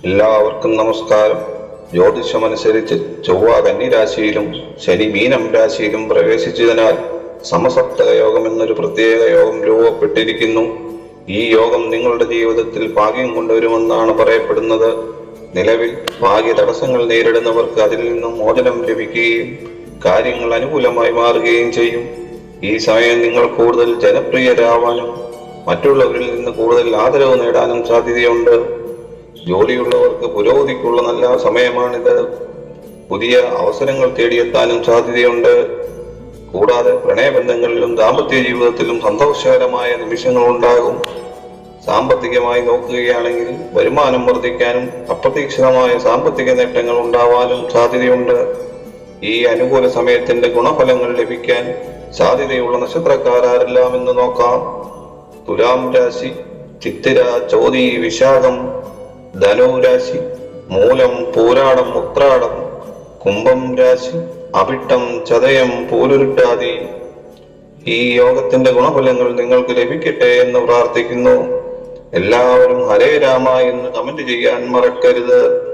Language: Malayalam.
എല്ലാവർക്കും നമസ്കാരം. ജ്യോതിഷമനുസരിച്ച് ചൊവ്വ കന്നിരാശിയിലും ശനി മീനം രാശിയിലും പ്രവേശിച്ചതിനാൽ സമസപ്തക യോഗം എന്നൊരു പ്രത്യേക യോഗം രൂപപ്പെട്ടിരിക്കുന്നു. ഈ യോഗം നിങ്ങളുടെ ജീവിതത്തിൽ ഭാഗ്യം കൊണ്ടുവരുമെന്നാണ് പറയപ്പെടുന്നത്. നിലവിൽ ഭാഗ്യ തടസ്സങ്ങൾ നേരിടുന്നവർക്ക് അതിൽ നിന്നും മോചനം ലഭിക്കുകയും കാര്യങ്ങൾ അനുകൂലമായി മാറുകയും ചെയ്യും. ഈ സമയം നിങ്ങൾ കൂടുതൽ ജനപ്രിയരാവാനും മറ്റുള്ളവരിൽ നിന്ന് കൂടുതൽ ആദരവ് നേടാനും സാധ്യതയുണ്ട്. ജോലിയുള്ളവർക്ക് പുരോഗതിക്കുള്ള നല്ല സമയമാണിത്. പുതിയ അവസരങ്ങൾ തേടിയെത്താനും സാധ്യതയുണ്ട്. കൂടാതെ പ്രണയബന്ധങ്ങളിലും ദാമ്പത്യ ജീവിതത്തിലും സന്തോഷകരമായ നിമിഷങ്ങൾ ഉണ്ടാകും. സാമ്പത്തികമായി നോക്കുകയാണെങ്കിൽ വരുമാനം വർദ്ധിക്കാനും അപ്രതീക്ഷിതമായ സാമ്പത്തിക നേട്ടങ്ങൾ ഉണ്ടാവാനും സാധ്യതയുണ്ട്. ഈ അനുകൂല സമയത്തിന്റെ ഗുണഫലങ്ങൾ ലഭിക്കാൻ സാധ്യതയുള്ള നക്ഷത്രക്കാരെല്ലാം എന്ന് നോക്കാം. തുലാം രാശി ചിത്തിര, ചോതി, വിശാഖം. ധനു രാശി മൂലം, പൂരാടം, ഉത്രാടം. കുംഭം രാശി അവിട്ടം, ചതയം, പൂരുരുട്ടാതി. ഈ യോഗത്തിന്റെ ഗുണഫലങ്ങൾ നിങ്ങൾക്ക് ലഭിക്കട്ടെ എന്ന് പ്രാർത്ഥിക്കുന്നു. എല്ലാവരും ഹരേ രാമ എന്ന് കമന്റ് ചെയ്യാൻ മറക്കരുത്.